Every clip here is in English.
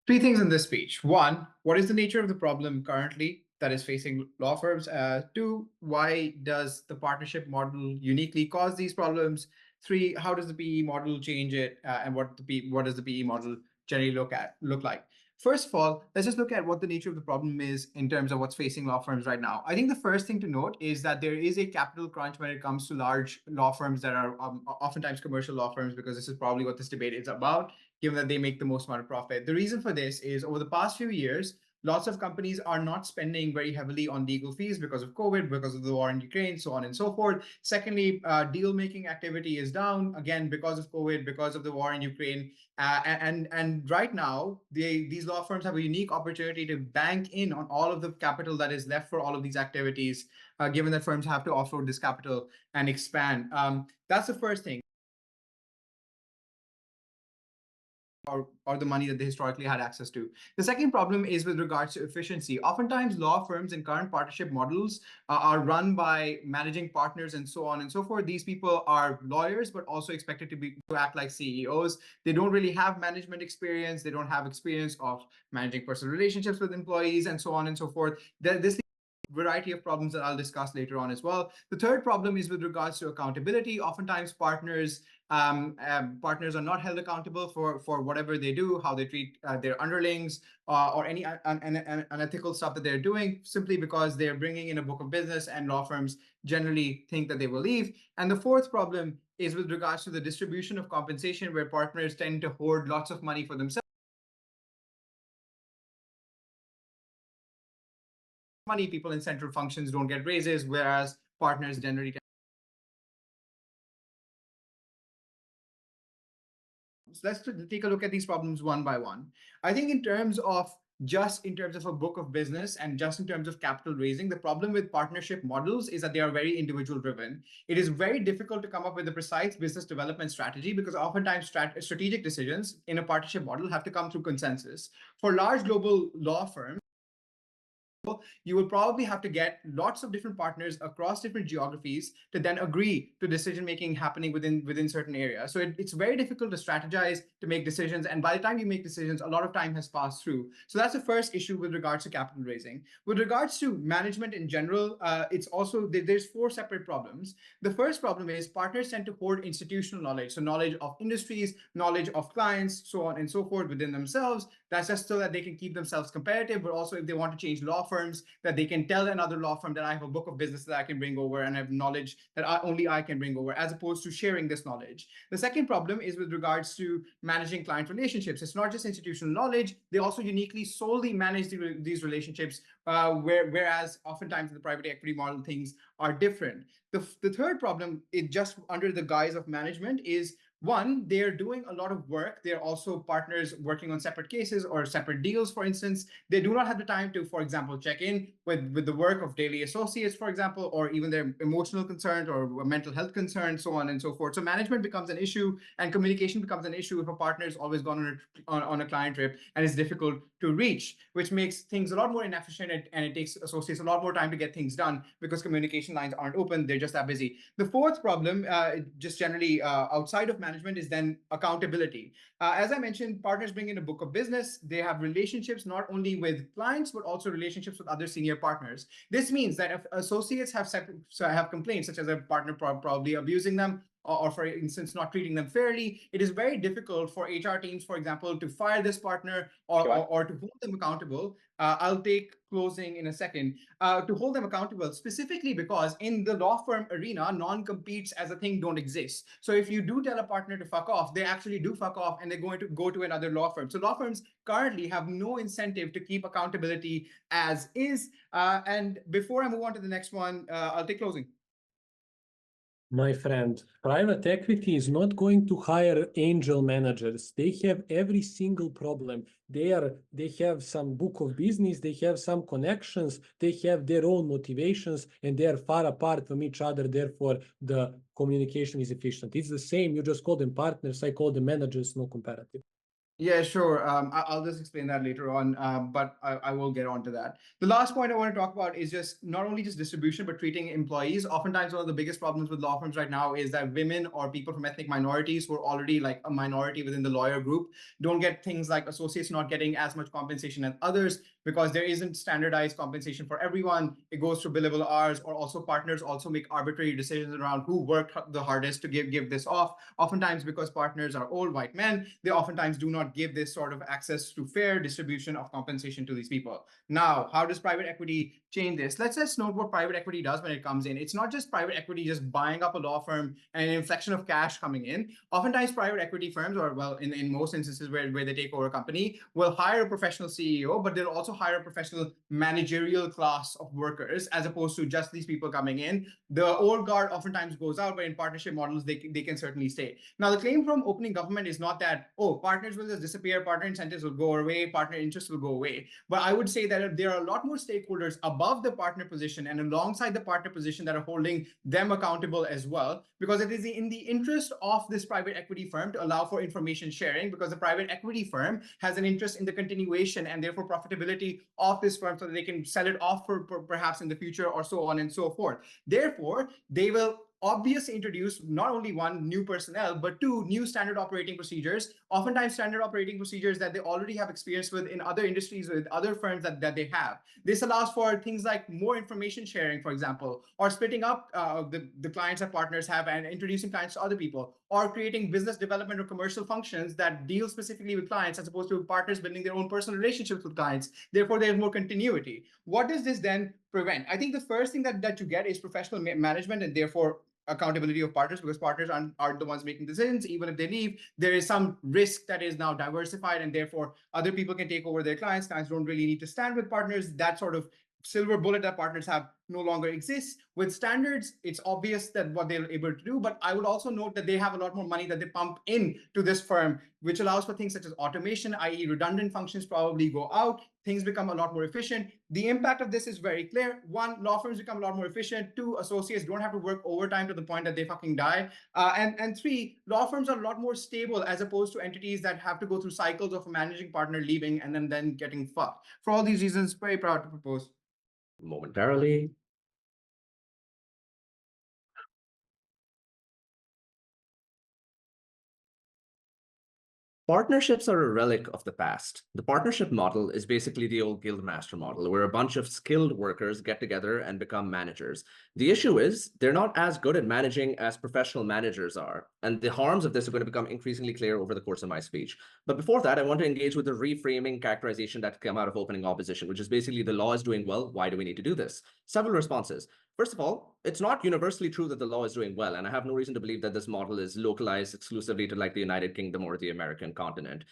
Three things in this speech. One, what is the nature of the problem currently that is facing law firms? Two, why does the partnership model uniquely cause these problems? Three, how does the PE model change it? And what does the PE model generally look like? First of all, let's just look at what the nature of the problem is in terms of what's facing law firms right now. I think the first thing to note is that there is a capital crunch when it comes to large law firms that are oftentimes commercial law firms, because this is probably what this debate is about, given that they make the most amount of profit. The reason for this is over the past few years, lots of companies are not spending very heavily on legal fees because of COVID, because of the war in Ukraine, so on and so forth. Secondly, deal making activity is down, again, because of COVID, because of the war in Ukraine. And right now, these law firms have a unique opportunity to bank in on all of the capital that is left for all of these activities, given that firms have to offload this capital and expand. That's the first thing. Or the money that they historically had access to. The second problem is with regards to efficiency. Oftentimes, law firms in current partnership models are run by managing partners and so on and so forth. These people are lawyers, but also expected to act like CEOs. They don't really have management experience. They don't have experience of managing personal relationships with employees and so on and so forth. This variety of problems that I'll discuss later on as well. The third problem is with regards to accountability. Oftentimes, partners are not held accountable for whatever they do, how they treat their underlings, or any unethical stuff that they're doing, simply because they're bringing in a book of business, and law firms generally think that they will leave. And the fourth problem is with regards to the distribution of compensation, where partners tend to hoard lots of money for themselves. Money, people in central functions don't get raises, whereas partners generally get. So let's take a look at these problems one by one. I think in terms of a book of business and just in terms of capital raising, the problem with partnership models is that they are very individual driven. It is very difficult to come up with a precise business development strategy, because oftentimes strategic decisions in a partnership model have to come through consensus. For large global law firms, you will probably have to get lots of different partners across different geographies to then agree to decision making happening within certain areas. So it's very difficult to strategize, to make decisions, and by the time you make decisions, a lot of time has passed through. So that's the first issue with regards to capital raising. With regards to management in general, it's also there's four separate problems. The first problem is partners tend to hoard institutional knowledge, so knowledge of industries, knowledge of clients, so on and so forth within themselves. That's just so that they can keep themselves competitive, but also if they want to change law firms, that they can tell another law firm that I have a book of business that I can bring over, and I have knowledge that only I can bring over, as opposed to sharing this knowledge. The second problem is with regards to managing client relationships. It's not just institutional knowledge. They also uniquely solely manage these relationships, whereas oftentimes in the private equity model, things are different. The third problem, it just under the guise of management, is one, they're doing a lot of work. They're also partners working on separate cases or separate deals, for instance. They do not have the time to, for example, check in with the work of daily associates, for example, or even their emotional concerns or mental health concerns, so on and so forth. So management becomes an issue, and communication becomes an issue if a partner is always gone on a client trip and is difficult to reach, which makes things a lot more inefficient, and it takes associates a lot more time to get things done because communication lines aren't open. They're just that busy. The fourth problem, just generally outside of management, is then accountability. As I mentioned, partners bring in a book of business. They have relationships not only with clients, but also relationships with other senior partners. This means that if associates have complaints, such as a partner probably abusing them, or for instance, not treating them fairly, it is very difficult for HR teams, for example, to fire this partner or to hold them accountable. I'll take closing in a second. To hold them accountable, specifically because in the law firm arena, non-competes as a thing don't exist. So if you do tell a partner to fuck off, they actually do fuck off, and they're going to go to another law firm. So law firms currently have no incentive to keep accountability as is. And before I move on to the next one, I'll take closing. My friend, private equity is not going to hire angel managers. They have every single problem. They have some book of business, they have some connections, they have their own motivations, and they are far apart from each other. Therefore, the communication is efficient. It's the same. You just call them partners. I call them managers, no comparative. Yeah, sure. I'll just explain that later on, but I will get on to that. The last point I want to talk about is just not only just distribution, but treating employees. Oftentimes, one of the biggest problems with law firms right now is that women or people from ethnic minorities who are already like a minority within the lawyer group don't get things like associates not getting as much compensation as others because there isn't standardized compensation for everyone. It goes through billable hours, or also partners also make arbitrary decisions around who worked the hardest to give this off. Oftentimes, because partners are old white men, they oftentimes do not give this sort of access to fair distribution of compensation to these people. Now, how does private equity change this? Let's just note what private equity does when it comes in. It's not just private equity just buying up a law firm and an inflection of cash coming in. Oftentimes, private equity firms, or well, in most instances where they take over a company, will hire a professional CEO, but they'll also hire a professional managerial class of workers as opposed to just these people coming in. The old guard oftentimes goes out, but in partnership models, they can certainly stay. Now, the claim from opening government is not that, oh, partners will just disappear, partner incentives will go away, partner interests will go away. But I would say that there are a lot more stakeholders above the partner position and alongside the partner position that are holding them accountable as well, because it is in the interest of this private equity firm to allow for information sharing, because the private equity firm has an interest in the continuation and therefore profitability of this firm so that they can sell it off for perhaps in the future or so on and so forth. Therefore, they will obviously introduce not only one, new personnel, but two, new standard operating procedures, oftentimes standard operating procedures that they already have experience with in other industries with other firms that they have. This allows for things like more information sharing, for example, or splitting up the clients that partners have and introducing clients to other people, or creating business development or commercial functions that deal specifically with clients as opposed to partners building their own personal relationships with clients. Therefore, there's more continuity. What does this then prevent? I think the first thing that you get is professional management and therefore accountability of partners, because partners aren't the ones making decisions. Even if they leave, there is some risk that is now diversified, and therefore other people can take over their clients. Clients don't really need to stand with partners. That sort of silver bullet that partners have no longer exists. With standards, it's obvious that what they're able to do, but I would also note that they have a lot more money that they pump in to this firm, which allows for things such as automation, i.e. redundant functions probably go out, things become a lot more efficient. The impact of this is very clear. One, law firms become a lot more efficient. Two, associates don't have to work overtime to the point that they fucking die. And three, law firms are a lot more stable as opposed to entities that have to go through cycles of a managing partner leaving and then getting fucked. For all these reasons, very proud to propose. Momentarily. Partnerships are a relic of the past. The partnership model is basically the old guild master model, where a bunch of skilled workers get together and become managers. The issue is they're not as good at managing as professional managers are, and the harms of this are going to become increasingly clear over the course of my speech. But before that, I want to engage with the reframing characterization that came out of opening opposition, which is basically the law is doing well, why do we need to do this? Several responses. First of all, it's not universally true that the law is doing well, and I have no reason to believe that this model is localized exclusively to like the United Kingdom or the American continent.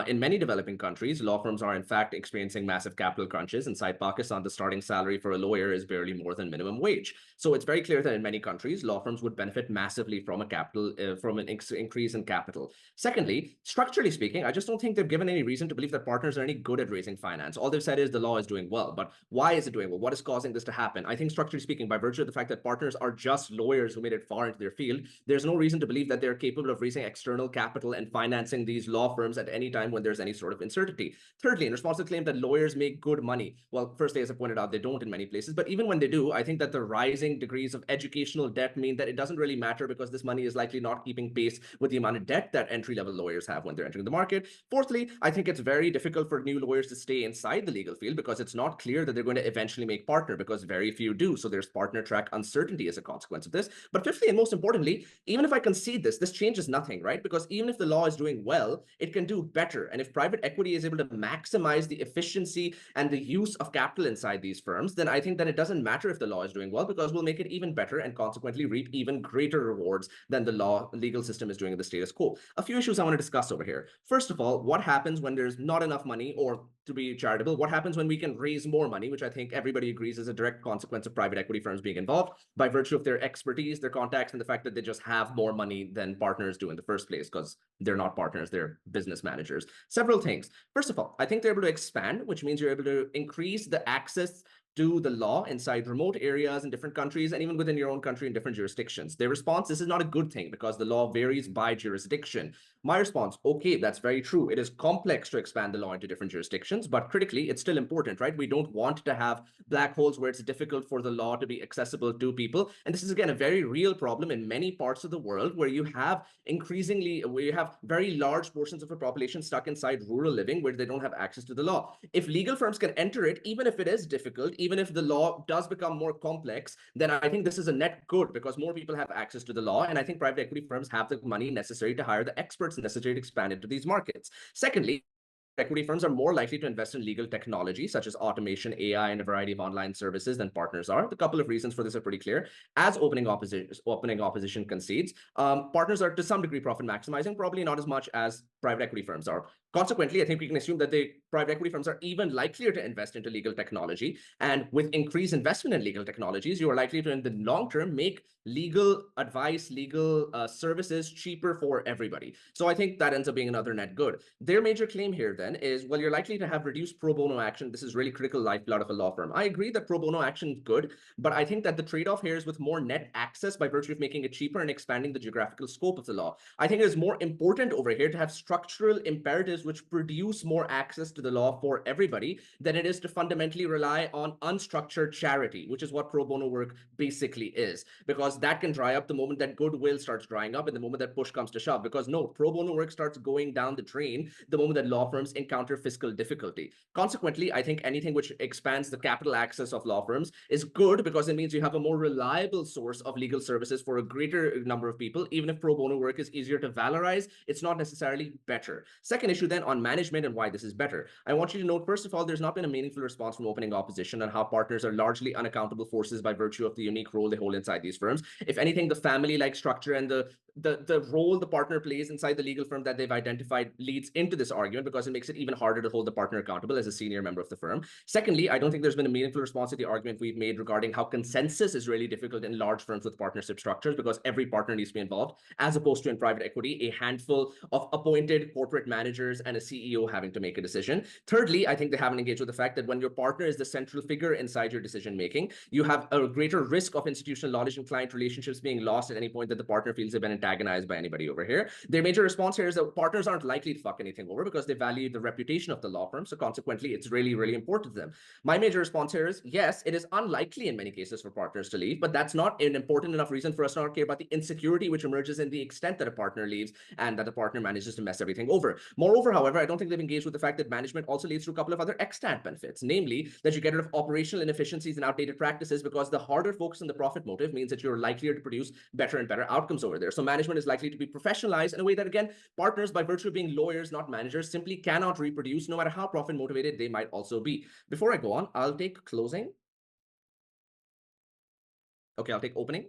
In many developing countries, law firms are in fact experiencing massive capital crunches. Inside Pakistan, the starting salary for a lawyer is barely more than minimum wage. So it's very clear that in many countries, law firms would benefit massively from an increase in capital. Secondly, structurally speaking, I just don't think they've given any reason to believe that partners are any good at raising finance. All they've said is the law is doing well, but why is it doing well? What is causing this to happen? I think structurally speaking, by virtue of the fact that partners are just lawyers who made it far into their field, there's no reason to believe that they're capable of raising external capital and financing these law firms at any time when there's any sort of uncertainty. Thirdly, in response to the claim that lawyers make good money, well, firstly, as I pointed out, they don't in many places, but even when they do, I think that the rising degrees of educational debt mean that it doesn't really matter because this money is likely not keeping pace with the amount of debt that entry-level lawyers have when they're entering the market. Fourthly, I think it's very difficult for new lawyers to stay inside the legal field because it's not clear that they're going to eventually make partner, because very few do. So there's partner track uncertainty as a consequence of this. But fifthly, and most importantly, even if I concede this changes nothing, right? Because even if the law is doing well, it can do better. And if private equity is able to maximize the efficiency and the use of capital inside these firms, then I think that it doesn't matter if the law is doing well, because we'll make it even better and consequently reap even greater rewards than the legal system is doing in the status quo. A few issues I want to discuss over here. First of all, what happens when there's not enough money, or to be charitable, what happens when we can raise more money, which I think everybody agrees is a direct consequence of private equity firms being involved by virtue of their expertise, their contacts, and the fact that they just have more money than partners do in the first place, because they're not partners, they're business managers. Several things. First of all, I think they're able to expand, which means you're able to increase the access do the law inside remote areas in different countries and even within your own country in different jurisdictions. Their response, this is not a good thing because the law varies by jurisdiction. My response, okay, that's very true. It is complex to expand the law into different jurisdictions, but critically, it's still important, right? We don't want to have black holes where it's difficult for the law to be accessible to people. And this is, again, a very real problem in many parts of the world where you have very large portions of a population stuck inside rural living where they don't have access to the law. If legal firms can enter it, even if it is difficult, even if the law does become more complex, then I think this is a net good because more people have access to the law. And I think private equity firms have the money necessary to hire the experts necessary to expand into these markets. Secondly, equity firms are more likely to invest in legal technology, such as automation, AI, and a variety of online services than partners are. The couple of reasons for this are pretty clear. As opening opposition concedes, partners are to some degree profit maximizing, probably not as much as private equity firms are. Consequently, I think we can assume that the private equity firms are even likelier to invest into legal technology. And with increased investment in legal technologies, you are likely to, in the long term, make legal advice, legal services cheaper for everybody. So I think that ends up being another net good. Their major claim here then is, well, you're likely to have reduced pro bono action. This is really critical lifeblood of a law firm. I agree that pro bono action is good, but I think that the trade-off here is with more net access by virtue of making it cheaper and expanding the geographical scope of the law. I think it is more important over here to have structural imperatives which produce more access to the law for everybody than it is to fundamentally rely on unstructured charity, which is what pro bono work basically is, because that can dry up the moment that goodwill starts drying up and the moment that push comes to shove. Because no, pro bono work starts going down the drain the moment that law firms encounter fiscal difficulty. Consequently, I think anything which expands the capital access of law firms is good because it means you have a more reliable source of legal services for a greater number of people. Even if pro bono work is easier to valorize, it's not necessarily better. Second issue then on management and why this is better. I want you to note, first of all, there's not been a meaningful response from opening opposition on how partners are largely unaccountable forces by virtue of the unique role they hold inside these firms. If anything, the family-like structure and the role the partner plays inside the legal firm that they've identified leads into this argument because it makes it even harder to hold the partner accountable as a senior member of the firm. Secondly, I don't think there's been a meaningful response to the argument we've made regarding how consensus is really difficult in large firms with partnership structures because every partner needs to be involved, as opposed to in private equity, a handful of appointed corporate managers and a CEO having to make a decision. Thirdly, I think they haven't engaged with the fact that when your partner is the central figure inside your decision-making, you have a greater risk of institutional knowledge and client relationships being lost at any point that the partner feels they've been antagonized by anybody over here. Their major response here is that partners aren't likely to fuck anything over because they value the reputation of the law firm. So consequently, it's really, really important to them. My major response here is, yes, it is unlikely in many cases for partners to leave, but that's not an important enough reason for us to not care about the insecurity which emerges in the extent that a partner leaves and that the partner manages to mess everything over. Moreover, however, I don't think they've engaged with the fact that management also leads to a couple of other extant benefits, namely that you get rid of operational inefficiencies and outdated practices because the harder focus on the profit motive means that you're likelier to produce better and better outcomes over there. So management is likely to be professionalized in a way that, again, partners, by virtue of being lawyers, not managers, simply cannot reproduce no matter how profit motivated they might also be. Before I go on, I'll take closing. Okay, I'll take opening.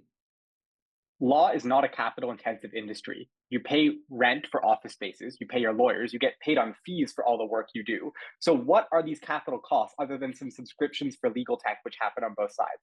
Law is not a capital intensive industry. You pay rent for office spaces, you pay your lawyers, you get paid on fees for all the work you do. So what are these capital costs other than some subscriptions for legal tech, which happen on both sides?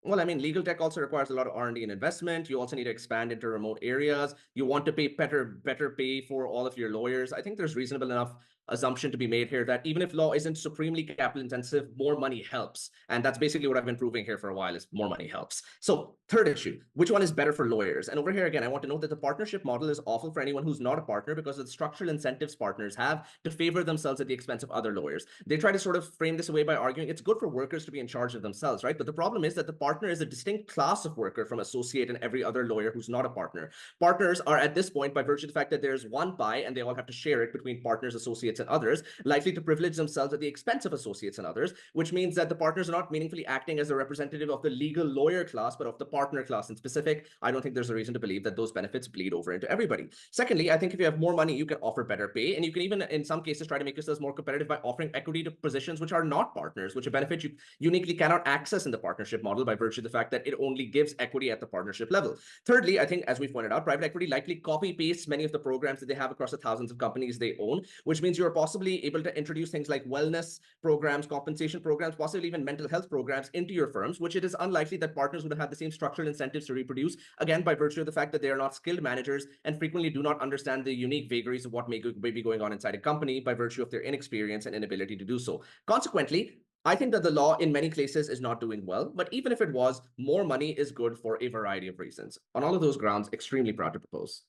Well, I mean, legal tech also requires a lot of R&D and investment. You also need to expand into remote areas. You want to pay better pay for all of your lawyers. I think there's reasonable enough assumption to be made here that even if law isn't supremely capital intensive, more money helps. And that's basically what I've been proving here for a while is more money helps. So third issue, which one is better for lawyers? And over here, again, I want to note that the partnership model is awful for anyone who's not a partner because of the structural incentives partners have to favor themselves at the expense of other lawyers. They try to sort of frame this away by arguing it's good for workers to be in charge of themselves, right? But the problem is that the partner is a distinct class of worker from associate and every other lawyer who's not a partner. Partners are at this point, by virtue of the fact that there's one pie and they all have to share it between partners, associates, and others, likely to privilege themselves at the expense of associates and others, which means that the partners are not meaningfully acting as a representative of the legal lawyer class, but of the partner class in specific. I don't think there's a reason to believe that those benefits bleed over into everybody. Secondly, I think if you have more money, you can offer better pay, and you can even, in some cases, try to make yourselves more competitive by offering equity to positions which are not partners, which a benefit you uniquely cannot access in the partnership model by virtue of the fact that it only gives equity at the partnership level. Thirdly, I think, as we pointed out, private equity likely copy pastes many of the programs that they have across the thousands of companies they own, which means you're possibly able to introduce things like wellness programs, compensation programs, possibly even mental health programs into your firms, which it is unlikely that partners would have had the same structural incentives to reproduce, again, by virtue of the fact that they are not skilled managers and frequently do not understand the unique vagaries of what may be going on inside a company by virtue of their inexperience and inability to do so. Consequently, I think that the law in many cases is not doing well, but even if it was, more money is good for a variety of reasons. On all of those grounds, extremely proud to propose.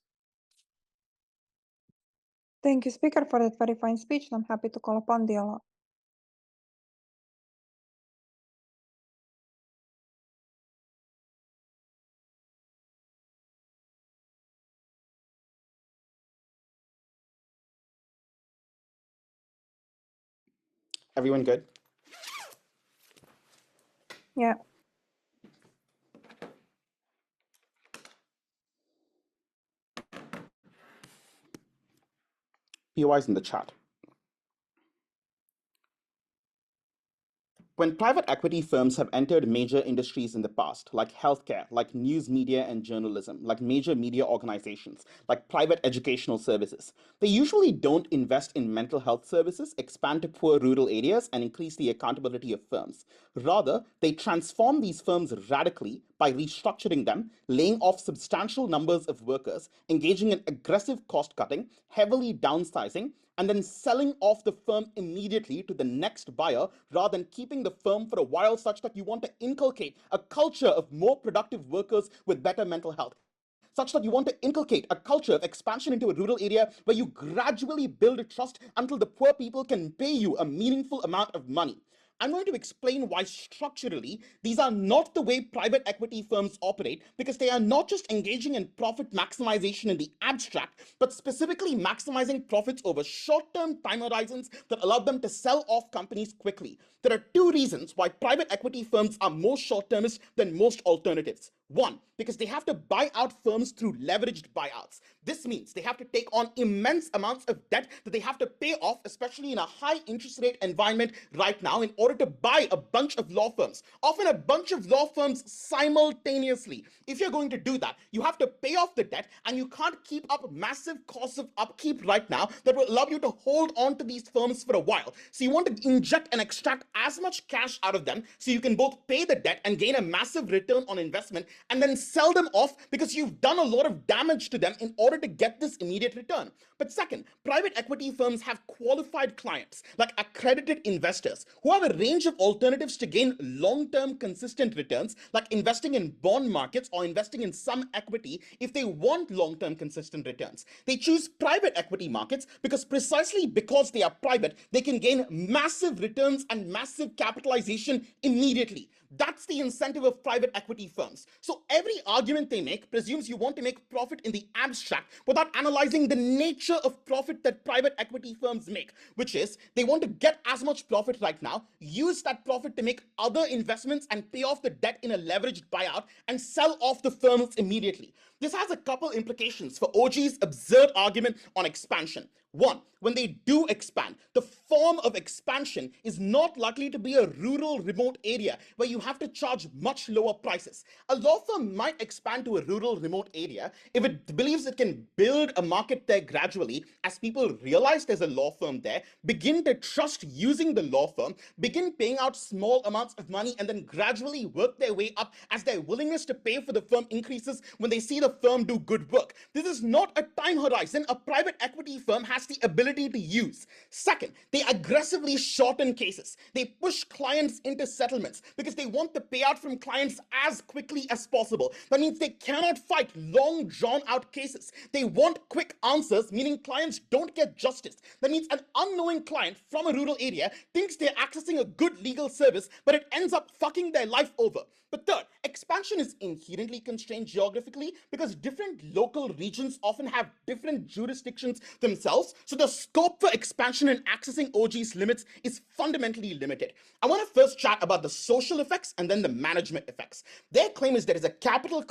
Thank you, Speaker, for that very fine speech, and I'm happy to call upon the law. Everyone good? Yeah. POIs in the chat. When private equity firms have entered major industries in the past, like healthcare, like news media and journalism, like major media organizations, like private educational services, they usually don't invest in mental health services, expand to poor rural areas, and increase the accountability of firms. Rather, they transform these firms radically by restructuring them, laying off substantial numbers of workers, engaging in aggressive cost cutting, heavily downsizing, and then selling off the firm immediately to the next buyer rather than keeping the firm for a while, such that you want to inculcate a culture of more productive workers with better mental health, such that you want to inculcate a culture of expansion into a rural area where you gradually build a trust until the poor people can pay you a meaningful amount of money. I'm going to explain why structurally these are not the way private equity firms operate, because they are not just engaging in profit maximization in the abstract, but specifically maximizing profits over short-term time horizons that allow them to sell off companies quickly. There are two reasons why private equity firms are more short-termist than most alternatives. One, because they have to buy out firms through leveraged buyouts. This means they have to take on immense amounts of debt that they have to pay off, especially in a high interest rate environment right now, in order to buy a bunch of law firms, often a bunch of law firms simultaneously. If you're going to do that, you have to pay off the debt, and you can't keep up massive costs of upkeep right now that will allow you to hold on to these firms for a while. So you want to inject and extract as much cash out of them so you can both pay the debt and gain a massive return on investment, and then sell them off because you've done a lot of damage to them in order to get this immediate return. But second, private equity firms have qualified clients, like accredited investors, who have a range of alternatives to gain long-term consistent returns, like investing in bond markets or investing in some equity if they want long-term consistent returns. They choose private equity markets because precisely because they are private, they can gain massive returns and massive capitalization immediately. That's the incentive of private equity firms. So every argument they make presumes you want to make profit in the abstract without analyzing the nature of profit that private equity firms make, which is they want to get as much profit right now, use that profit to make other investments and pay off the debt in a leveraged buyout, and sell off the firms immediately. This has a couple implications for OG's absurd argument on expansion. One, when they do expand, the form of expansion is not likely to be a rural remote area where you have to charge much lower prices. A law firm might expand to a rural remote area if it believes it can build a market there gradually as people realize there's a law firm there, begin to trust using the law firm, begin paying out small amounts of money, and then gradually work their way up as their willingness to pay for the firm increases when they see the firm do good work. This is not a time horizon a private equity firm has the ability to use. Second, they aggressively shorten cases. They push clients into settlements because they want the payout from clients as quickly as possible. That means they cannot fight long, drawn-out cases. They want quick answers, meaning clients don't get justice. That means an unknowing client from a rural area thinks they're accessing a good legal service, but it ends up fucking their life over. But third, expansion is inherently constrained geographically because different local regions often have different jurisdictions themselves, so the scope for expansion and accessing OG's limits is fundamentally limited. I want to first chat about the social effects and then the management effects. Their claim is there is a capital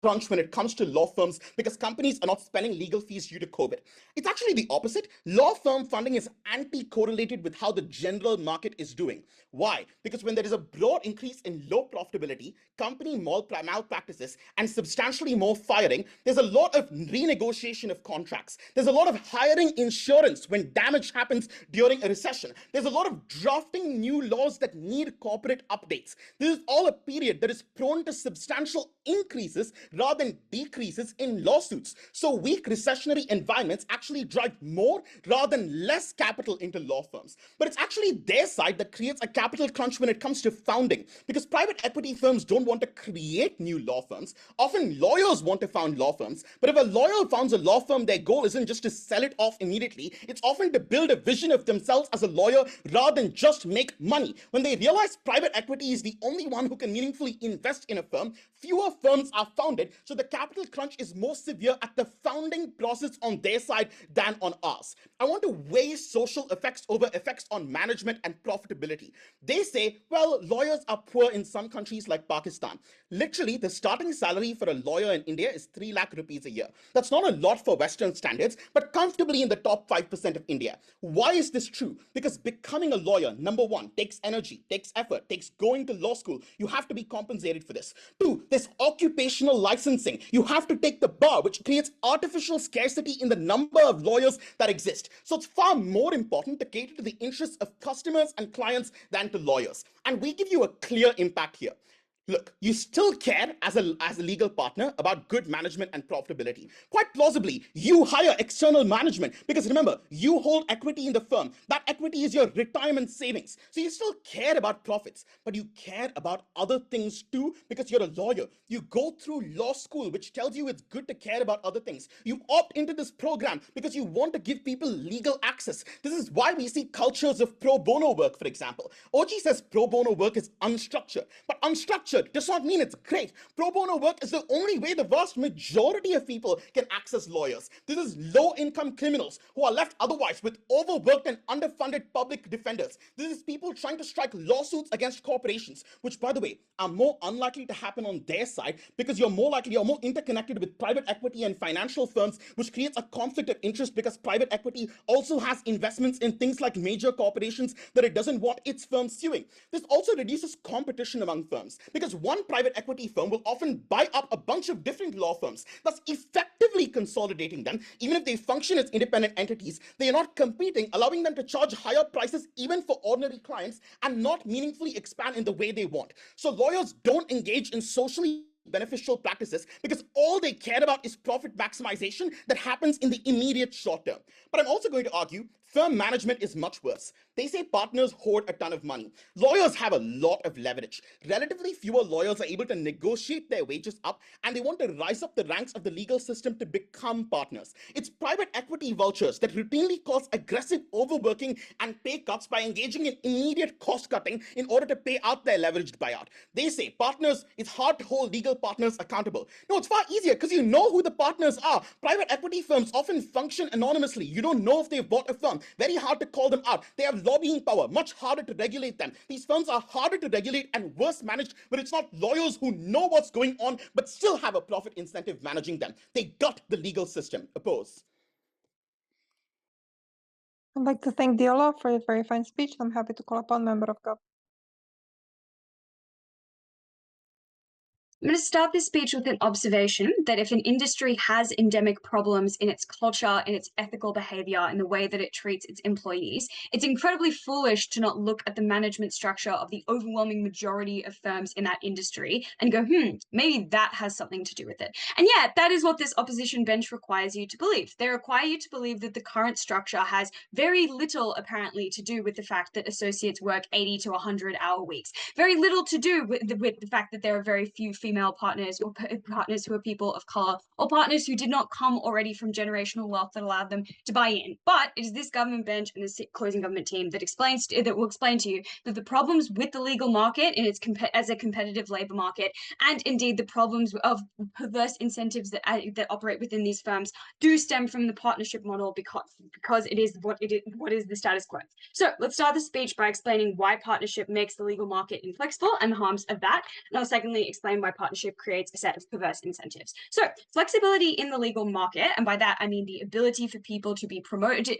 crunch when it comes to law firms because companies are not spending legal fees due to COVID. It's actually the opposite. Law firm funding is anti-correlated with how the general market is doing. Why? Because when there is a broad increase in low profitability, company malpractices, and substantially more firing, there's a lot of renegotiation of contracts. There's a lot of hiring insurance when damage happens during a recession. There's a lot of drafting new laws that need corporate updates. This is all a period that is prone to substantial increases rather than decreases in lawsuits. So weak recessionary environments actually drive more rather than less capital into law firms. But it's actually their side that creates a capital crunch when it comes to founding, because private equity firms don't want to create new law firms. Often lawyers want to found law firms, but if a lawyer founds a law firm, their goal isn't just to sell it off immediately. It's often to build a vision of themselves as a lawyer rather than just make money. When they realize private equity is the only one who can meaningfully invest in a firm, fewer firms are founded, so the capital crunch is more severe at the founding process on their side than on ours. I want to weigh social effects over effects on management and profitability. They say, well, lawyers are poor in some countries like Pakistan. Literally, the starting salary for a lawyer in India is 3 lakh rupees a year. That's not a lot for Western standards, but comfortably in the top 5% of India. Why is this true? Because becoming a lawyer, number one, takes energy, takes effort, takes going to law school. You have to be compensated for this. Two, there's occupational licensing. You have to take the bar, which creates artificial scarcity in the number of lawyers that exist. So it's far more important to cater to the interests of customers and clients than to lawyers. And we give you a clear impact here. Look, you still care as a legal partner about good management and profitability. Quite plausibly, you hire external management because remember, you hold equity in the firm. That equity is your retirement savings. So you still care about profits, but you care about other things too because you're a lawyer. You go through law school, which tells you it's good to care about other things. You opt into this program because you want to give people legal access. This is why we see cultures of pro bono work, for example. OG says pro bono work is unstructured, but unstructured does not mean it's great. Pro bono work is the only way the vast majority of people can access lawyers. This is low-income criminals who are left otherwise with overworked and underfunded public defenders. This is people trying to strike lawsuits against corporations, which, by the way, are more unlikely to happen on their side because you're more interconnected with private equity and financial firms, which creates a conflict of interest because private equity also has investments in things like major corporations that it doesn't want its firms suing. This also reduces competition among firms because one private equity firm will often buy up a bunch of different law firms, thus effectively consolidating them. Even if they function as independent entities, they are not competing, allowing them to charge higher prices even for ordinary clients and not meaningfully expand in the way they want. So lawyers don't engage in socially beneficial practices because all they care about is profit maximization that happens in the immediate short term. But I'm also going to argue firm management is much worse. They say partners hoard a ton of money. Lawyers have a lot of leverage. Relatively fewer lawyers are able to negotiate their wages up, and they want to rise up the ranks of the legal system to become partners. It's private equity vultures that routinely cause aggressive overworking and pay cuts by engaging in immediate cost cutting in order to pay out their leveraged buyout. They say partners, it's hard to hold legal partners accountable. No, it's far easier because you know who the partners are. Private equity firms often function anonymously. You don't know if they've bought a firm. Very hard to call them out. They have lobbying power, much harder to regulate them. These firms are harder to regulate and worse managed, but it's not lawyers who know what's going on but still have a profit incentive managing them. They gut the legal system. Oppose. I'd like to thank Diola for your very fine speech. I'm happy to call upon member of GOV. I'm going to start this speech with an observation that if an industry has endemic problems in its culture, in its ethical behavior, in the way that it treats its employees, it's incredibly foolish to not look at the management structure of the overwhelming majority of firms in that industry and go, maybe that has something to do with it. And yeah, that is what this opposition bench requires you to believe. They require you to believe that the current structure has very little, apparently, to do with the fact that associates work 80 to 100-hour weeks. Very little to do with the fact that there are very few female partners or partners who are people of color or partners who did not come already from generational wealth that allowed them to buy in. But it is this government bench and this closing government team that will explain to you that the problems with the legal market and its as a competitive labor market, and indeed the problems of perverse incentives that operate within these firms, do stem from the partnership model because it is what is the status quo. So let's start the speech by explaining why partnership makes the legal market inflexible and the harms of that. And I'll secondly explain why partnership creates a set of perverse incentives. So flexibility in the legal market, and by that I mean the ability for people to be promoted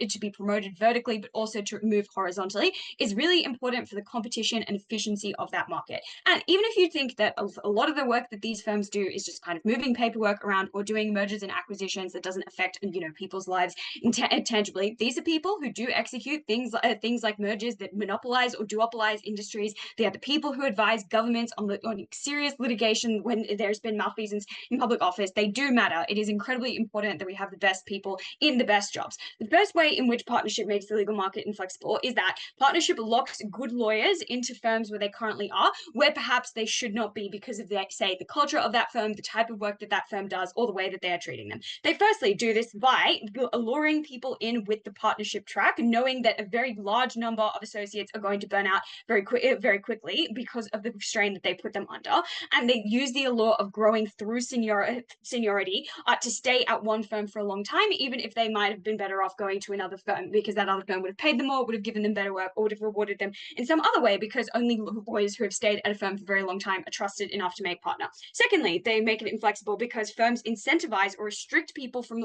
vertically, but also to move horizontally, is really important for the competition and efficiency of that market. And even if you think that a lot of the work that these firms do is just kind of moving paperwork around or doing mergers and acquisitions that doesn't affect people's lives intangibly, these are people who do execute things like mergers that monopolize or duopolize industries. They are the people who advise governments on serious litigation often when there's been malfeasance in public office, they do matter. It is incredibly important that we have the best people in the best jobs. The first way in which partnership makes the legal market inflexible is that partnership locks good lawyers into firms where they currently are, where perhaps they should not be because of, say, the culture of that firm, the type of work that that firm does, or the way that they are treating them. They firstly do this by alluring people in with the partnership track, knowing that a very large number of associates are going to burn out very quickly because of the strain that they put them under, and they use the allure of growing through seniority to stay at one firm for a long time, even if they might have been better off going to another firm because that other firm would have paid them more, would have given them better work, or would have rewarded them in some other way, because only lawyers who have stayed at a firm for a very long time are trusted enough to make partner. Secondly, they make it inflexible because firms incentivize or restrict people from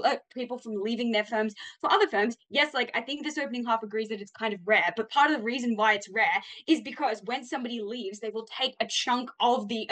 leaving their firms for other firms. Yes, like I think this opening half agrees that it's kind of rare, but part of the reason why it's rare is because when somebody leaves, they will take a chunk of the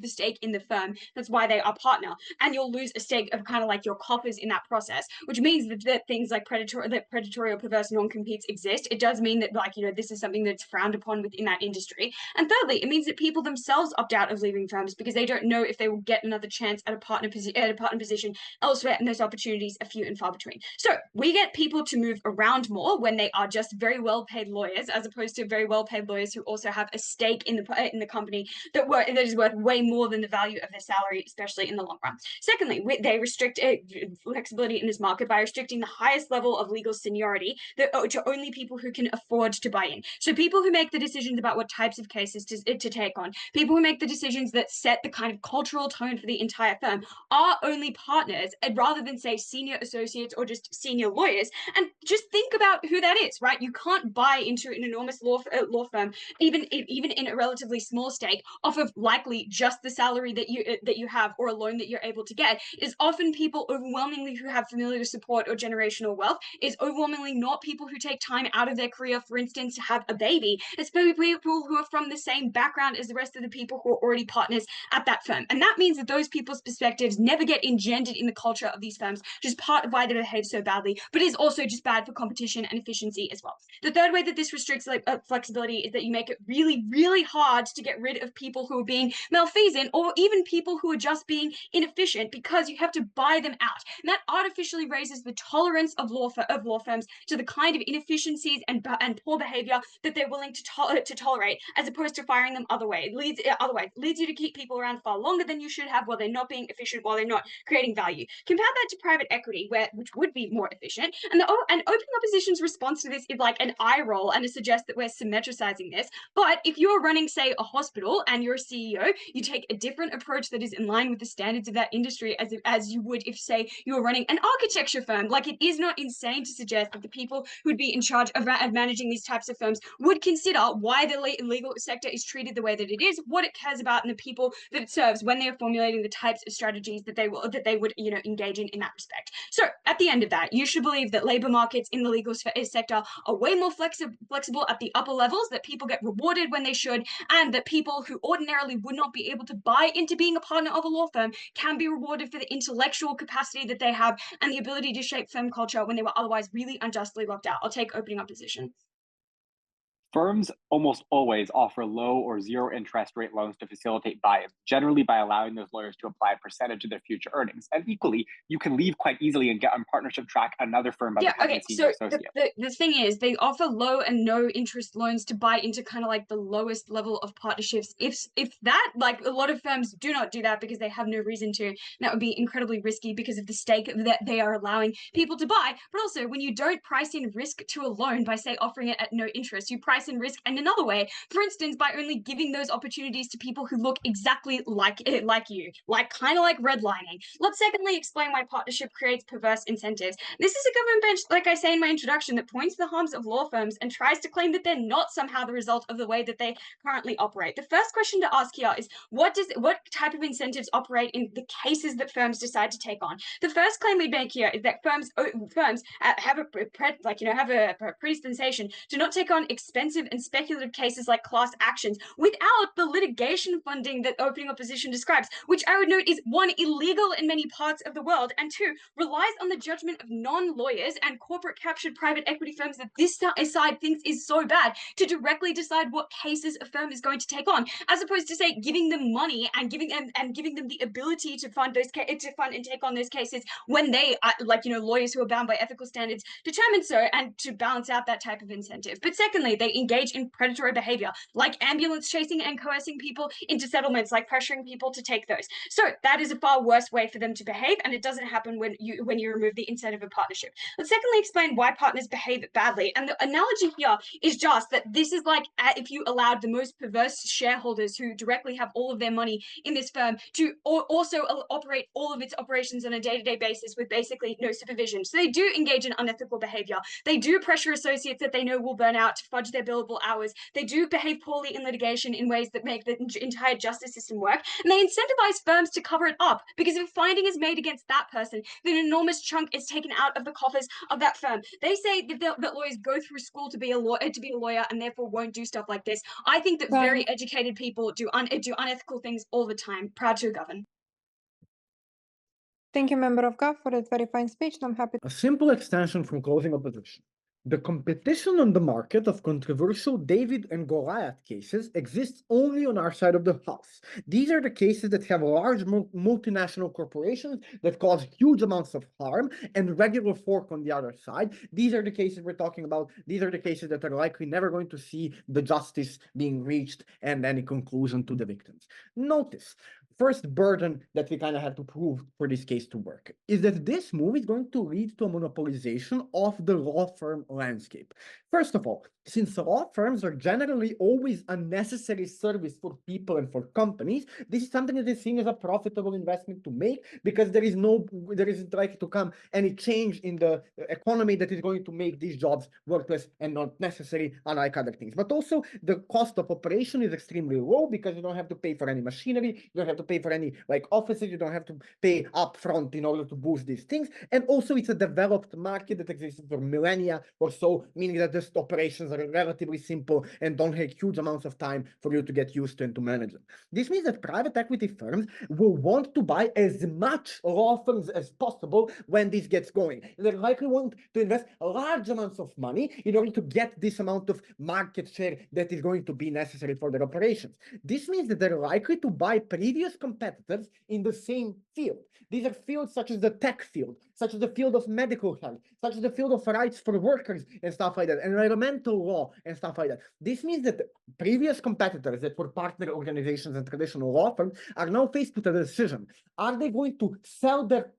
stake in the firm. That's why they are partner, and you'll lose a stake of kind of like your coffers in that process, which means that things like predatory or perverse non-competes exist. It does mean that, like, you know, this is something that's frowned upon within that industry. And thirdly, it means that people themselves opt out of leaving firms because they don't know if they will get another chance at a partner position elsewhere, and those opportunities are few and far between. So we get people to move around more when they are just very well paid lawyers, as opposed to very well paid lawyers who also have a stake in the company that is worth way more than the value of their salary, especially in the long run. Secondly, they restrict flexibility in this market by restricting the highest level of legal seniority to only people who can afford to buy in. So people who make the decisions about what types of cases to take on, people who make the decisions that set the kind of cultural tone for the entire firm, are only partners, and rather than say senior associates or just senior lawyers. And just think about who that is, right? You can't buy into an enormous law firm, even in a relatively small stake, off of likely just the salary that you have or a loan that you're able to get. Is often people overwhelmingly who have familial support or generational wealth. Is overwhelmingly not people who take time out of their career, for instance, to have a baby. It's people who are from the same background as the rest of the people who are already partners at that firm. And that means that those people's perspectives never get engendered in the culture of these firms, which is part of why they behave so badly, but is also just bad for competition and efficiency as well. The third way that this restricts flexibility is that you make it really, really hard to get rid of people who are being malfeasant, or even people who are just being inefficient, because you have to buy them out. And that artificially raises the tolerance of law firms to the kind of inefficiencies and poor behavior that they're willing to tolerate, as opposed to firing them otherwise. It leads you to keep people around far longer than you should have, while they're not being efficient, while they're not creating value. Compare that to private equity, which would be more efficient. And open opposition's response to this is like an eye roll and to suggest that we're symmetricizing this. But if you're running, say, a hospital and you're a CEO, you take a different approach that is in line with the standards of that industry as you would if, say, you were running an architecture firm. Like, it is not insane to suggest that the people who would be in charge of managing these types of firms would consider why the legal sector is treated the way that it is, what it cares about, and the people that it serves when they are formulating the types of strategies that they would engage in that respect. So at the end of that, you should believe that labor markets in the legal sector are way more flexible at the upper levels, that people get rewarded when they should, and that people who ordinarily would not be able to buy into being a partner of a law firm can be rewarded for the intellectual capacity that they have and the ability to shape firm culture when they were otherwise really unjustly locked out. I'll take opening opposition. Firms almost always offer low or zero interest rate loans to facilitate buy-in, generally by allowing those lawyers to apply a percentage of their future earnings. And equally, you can leave quite easily and get on partnership track another firm by becoming a senior associate. The thing is, they offer low and no interest loans to buy into kind of like the lowest level of partnerships. If that, like, a lot of firms do not do that because they have no reason to, and that would be incredibly risky because of the stake that they are allowing people to buy. But also, when you don't price in risk to a loan by, say, offering it at no interest, you price in risk in another way. For instance, by only giving those opportunities to people who look exactly like you, like kind of like redlining. Let's secondly explain why partnership creates perverse incentives. This is a government bench, like I say in my introduction, that points to the harms of law firms and tries to claim that they're not somehow the result of the way that they currently operate. The first question to ask here is, what type of incentives operate in the cases that firms decide to take on? The first claim we make here is that firms have a predisposition to not take on expensive expensive and speculative cases like class actions without the litigation funding that opening opposition describes, which I would note is one, illegal in many parts of the world, and two, relies on the judgment of non-lawyers and corporate captured private equity firms that this side thinks is so bad to directly decide what cases a firm is going to take on, as opposed to, say, giving them money and giving them the ability to fund and take on those cases when they, lawyers who are bound by ethical standards determine so, and to balance out that type of incentive. But secondly, they engage in predatory behavior, like ambulance chasing and coercing people into settlements, like pressuring people to take those. So that is a far worse way for them to behave, and it doesn't happen when you remove the incentive of partnership. Let's secondly explain why partners behave badly. And the analogy here is just that this is like if you allowed the most perverse shareholders who directly have all of their money in this firm to also operate all of its operations on a day-to-day basis with basically no supervision. So they do engage in unethical behavior. They do pressure associates that they know will burn out to fudge their billable hours. They do behave poorly in litigation in ways that make the entire justice system work. And they incentivize firms to cover it up, because if a finding is made against that person, then an enormous chunk is taken out of the coffers of that firm. They say that lawyers go through school to be a lawyer and therefore won't do stuff like this. I think that very educated people do unethical things all the time. Proud to govern. Thank you, Member of GAF, for that very fine speech. I'm happy. A simple extension from closing opposition. The competition on the market of controversial David and Goliath cases exists only on our side of the house. These are the cases that have large multinational corporations that cause huge amounts of harm and regular fork on the other side. These are the cases we're talking about. These are the cases that are likely never going to see the justice being reached and any conclusion to the victims. Notice, first burden that we kind of had to prove for this case to work is that this move is going to lead to a monopolization of the law firm landscape. First of all, since law firms are generally always a necessary service for people and for companies, this is something that is seen as a profitable investment to make, because there isn't likely to come any change in the economy that is going to make these jobs worthless and not necessary, unlike other things. But also the cost of operation is extremely low, because you don't have to pay for any machinery, you don't have to pay for any offices, you don't have to pay upfront in order to boost these things. And also it's a developed market that exists for millennia or so, meaning that these operations are relatively simple and don't take huge amounts of time for you to get used to and to manage them. This means that private equity firms will want to buy as much law firms as possible when this gets going. They likely want to invest large amounts of money in order to get this amount of market share that is going to be necessary for their operations. This means that they're likely to buy previous competitors in the same field. These are fields such as the tech field, such as the field of medical health, such as the field of rights for workers and stuff like that, environmental law and stuff like that. This means that previous competitors that were partner organizations and traditional law firms are now faced with a decision. Are they going to sell their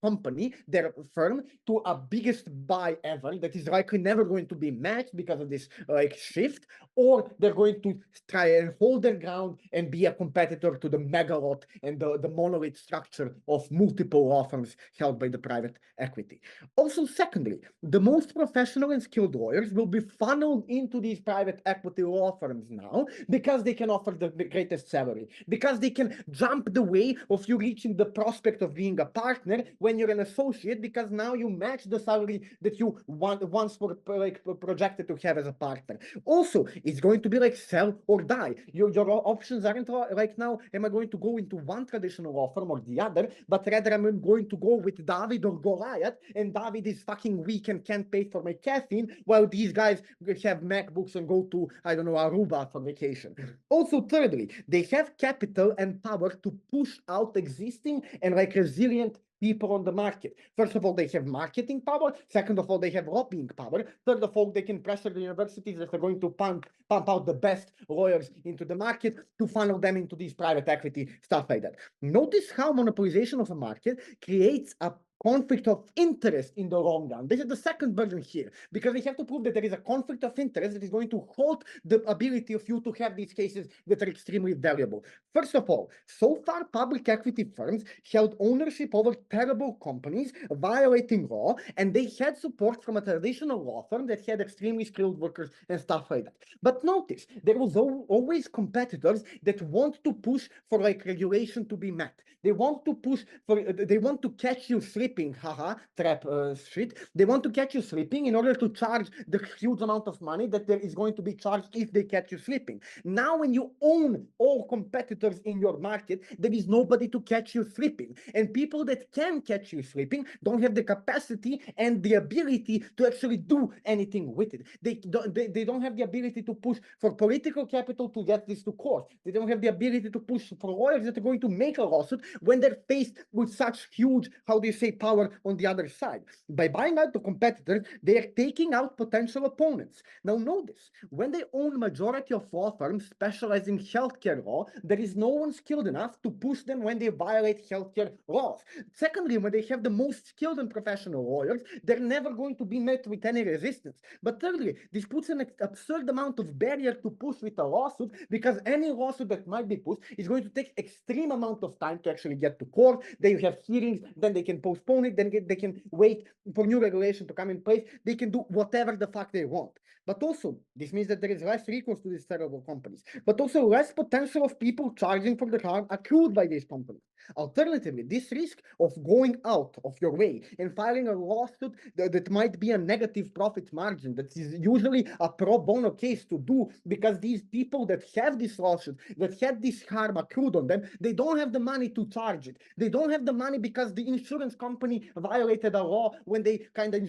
company, their firm, to a biggest buy ever that is likely never going to be matched because of this shift, or they're going to try and hold their ground and be a competitor to the megalot and the monolith structure of multiple law firms held by the private equity. Also, secondly, the most professional and skilled lawyers will be funneled into these private equity law firms now, because they can offer the greatest salary, because they can jump the way of you reaching the prospect of being a partner when you're an associate, because now you match the salary that you once were projected to have as a partner. Also, it's going to be like sell or die. Your options aren't like now, am I going to go into one traditional law firm or the other, but rather I'm going to go with David or Goliath, and David is fucking weak and can't pay for my caffeine, while these guys have MacBooks and go to, I don't know, Aruba for vacation. Also, thirdly, they have capital and power to push out existing and resilient people on the market. First of all, they have marketing power. Second of all, they have lobbying power. Third of all, they can pressure the universities that are going to pump out the best lawyers into the market to funnel them into these private equity, stuff like that. Notice how monopolization of a market creates a conflict of interest in the long run. This is the second burden here, because we have to prove that there is a conflict of interest that is going to halt the ability of you to have these cases that are extremely valuable. First of all, so far, public equity firms held ownership over terrible companies violating law, and they had support from a traditional law firm that had extremely skilled workers and stuff like that. But notice, there was always competitors that want to push for regulation to be met. They want to push for, they want to catch you slipping sleeping, haha, trap shit. They want to catch you sleeping in order to charge the huge amount of money that there is going to be charged if they catch you sleeping. Now, when you own all competitors in your market, there is nobody to catch you sleeping. And people that can catch you sleeping don't have the capacity and the ability to actually do anything with it. They don't have the ability to push for political capital to get this to court. They don't have the ability to push for lawyers that are going to make a lawsuit when they're faced with such huge, how do you say, power on the other side. By buying out the competitors, they are taking out potential opponents. Now notice, when they own majority of law firms specialized in healthcare law, there is no one skilled enough to push them when they violate healthcare laws. Secondly, when they have the most skilled and professional lawyers, they're never going to be met with any resistance. But thirdly, this puts an absurd amount of barrier to push with a lawsuit, because any lawsuit that might be pushed is going to take extreme amount of time to actually get to court. They have hearings, then they can postpone it, then they can wait for new regulation to come in place. They can do whatever the fuck they want. But also, this means that there is less recourse to these terrible companies, but also less potential of people charging for the harm accrued by these companies. Alternatively, this risk of going out of your way and filing a lawsuit that might be a negative profit margin, that is usually a pro bono case to do, because these people that have this lawsuit, that had this harm accrued on them, they don't have the money to charge it. They don't have the money because the insurance company violated a law when they kind of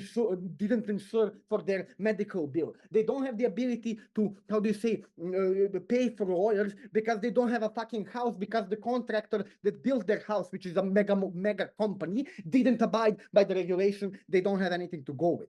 didn't insure for their medical bill. They don't have the ability to, how do you say, pay for lawyers because they don't have a fucking house, because the contractor that built their house, which is a mega company, didn't abide by the regulation. They don't have anything to go with.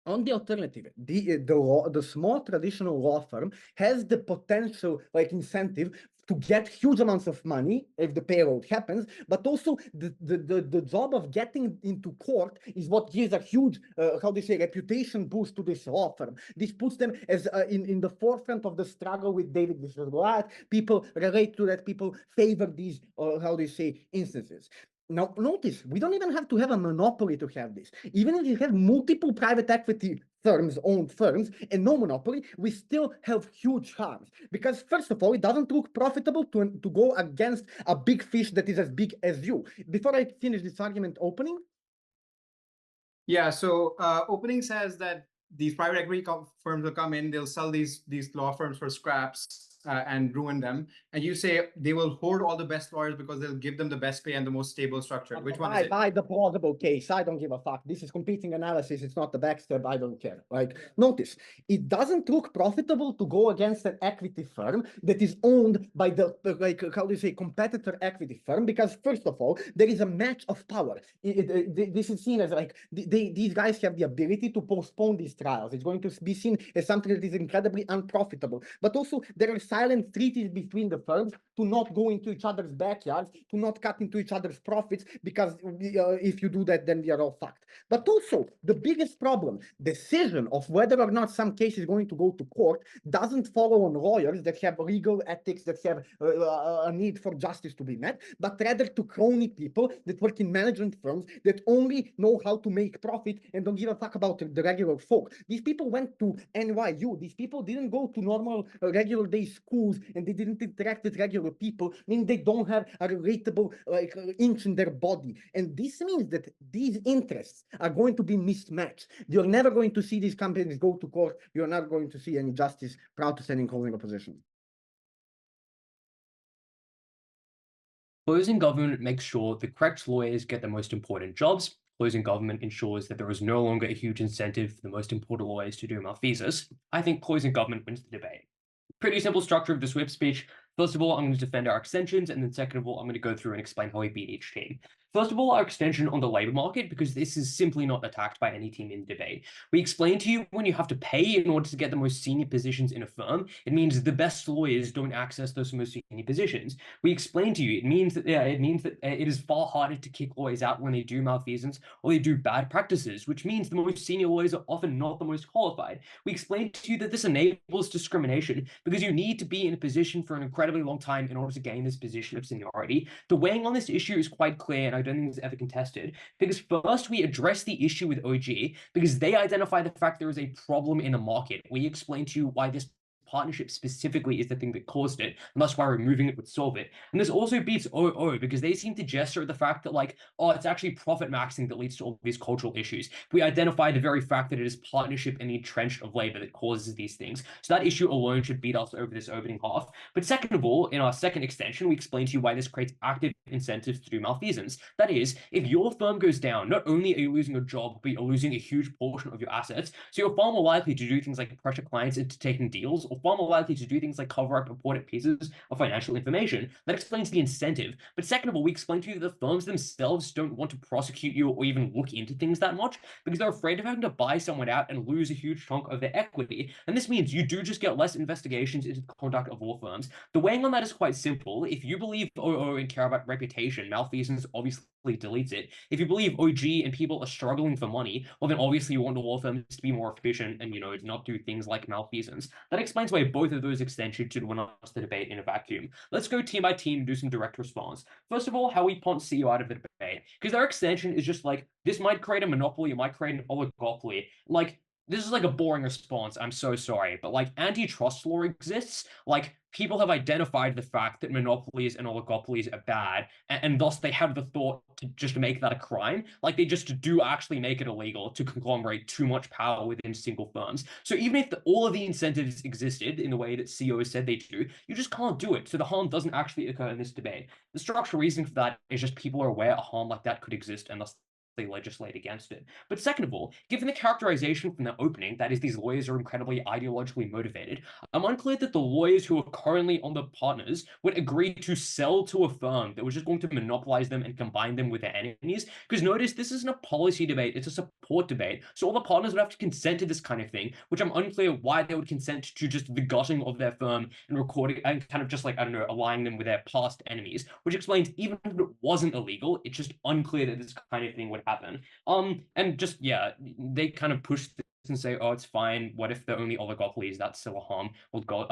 On the alternative, the small traditional law firm has the potential, like, incentive to get huge amounts of money if the payroll happens, but also the job of getting into court is what gives a huge, how do you say, reputation boost to this law firm. This puts them as in the forefront of the struggle with David versus Goliath. People relate to that. People favor these, how do you say, instances. Now, notice, we don't even have to have a monopoly to have this. Even if you have multiple private equity owned firms, and no monopoly, we still have huge harms. Because first of all, it doesn't look profitable to go against a big fish that is as big as you. Before I finish this argument opening. Yeah, so opening says that these private equity firms will come in, they'll sell these law firms for scraps and ruin them. And you say they will hoard all the best lawyers because they'll give them the best pay and the most stable structure. Which one is it? By the plausible case, I don't give a fuck. This is competing analysis. It's not the backstab. I don't care. Like, notice, it doesn't look profitable to go against an equity firm that is owned by the, like, how do you say, competitor equity firm, because first of all, there is a match of power. This is seen as like, these guys have the ability to postpone these trials. It's going to be seen as something that is incredibly unprofitable. But also, there are silent treaties between the firms to not go into each other's backyards, to not cut into each other's profits, because if you do that, then we are all fucked. But also, the biggest problem, decision of whether or not some case is going to go to court doesn't follow on lawyers that have legal ethics, that have a need for justice to be met, but rather to crony people that work in management firms that only know how to make profit and don't give a fuck about the regular folk. These people went to NYU. These people didn't go to normal regular day schools, and they didn't interact with regular people, meaning they don't have a relatable inch in their body. And this means that these interests are going to be mismatched. You're never going to see these companies go to court. You're not going to see any justice. Proud to stand in closing opposition. Closing government makes sure the correct lawyers get the most important jobs. Closing government ensures that there is no longer a huge incentive for the most important lawyers to do malfeasance. I think closing government wins the debate. Pretty simple structure of the SWIFT speech. First of all, I'm going to defend our extensions, and then second of all, I'm going to go through and explain how we beat each team. First of all, our extension on the labor market, because this is simply not attacked by any team in the debate. We explain to you when you have to pay in order to get the most senior positions in a firm, it means the best lawyers don't access those most senior positions. We explain to you, it means that it is far harder to kick lawyers out when they do malfeasance or they do bad practices, which means the most senior lawyers are often not the most qualified. We explain to you that this enables discrimination because you need to be in a position for an incredibly long time in order to gain this position of seniority. The weighing on this issue is quite clear, and I don't think it's ever contested, because first we address the issue with OG because they identify the fact there is a problem in the market. We explain to you why this partnership specifically is the thing that caused it, and that's why removing it would solve it. And this also beats OO because they seem to gesture at the fact that like, oh, it's actually profit maxing that leads to all these cultural issues. We identify the very fact that it is partnership and the entrenched of labor that causes these things. So that issue alone should beat us over this opening half. But second of all, in our second extension, we explain to you why this creates active incentives to do malfeasance. That is, if your firm goes down, not only are you losing your job, but you're losing a huge portion of your assets. So you're far more likely to do things like pressure clients into taking deals, or far more likely to do things like cover up important pieces of financial information. That explains the incentive. But second of all, we explain to you that the firms themselves don't want to prosecute you or even look into things that much because they're afraid of having to buy someone out and lose a huge chunk of their equity. And this means you do just get less investigations into the conduct of law firms. The weighing on that is quite simple. If you believe OO and care about reputation, malfeasance obviously deletes it. If you believe OG and people are struggling for money, well, then obviously you want the law firms to be more efficient and, not do things like malfeasance. That explains why both of those extensions should win us the debate in a vacuum. Let's go team by team and do some direct response. First of all, how we punt CEO out of the debate. Because their extension is just like, this might create a monopoly, it might create an oligopoly. Like, this is like a boring response. I'm so sorry. But like antitrust law exists. Like people have identified the fact that monopolies and oligopolies are bad. And thus they have the thought to just make that a crime. Like they just do actually make it illegal to conglomerate too much power within single firms. So even if all of the incentives existed in the way that CEO said they do, you just can't do it. So the harm doesn't actually occur in this debate. The structural reason for that is just people are aware a harm like that could exist and thus they legislate against it. But second of all, given the characterization from the opening, that is, these lawyers are incredibly ideologically motivated, I'm unclear that the lawyers who are currently on the partners would agree to sell to a firm that was just going to monopolize them and combine them with their enemies. Because notice, this isn't a policy debate, it's a support debate. So all the partners would have to consent to this kind of thing, which I'm unclear why they would consent to just the gutting of their firm and recording and kind of just like, I don't know, aligning them with their past enemies, which explains even if it wasn't illegal, it's just unclear that this kind of thing would happen. And just, yeah, they kind of push this and say, oh, it's fine. What if the only oligopolies that's still a harm? Well,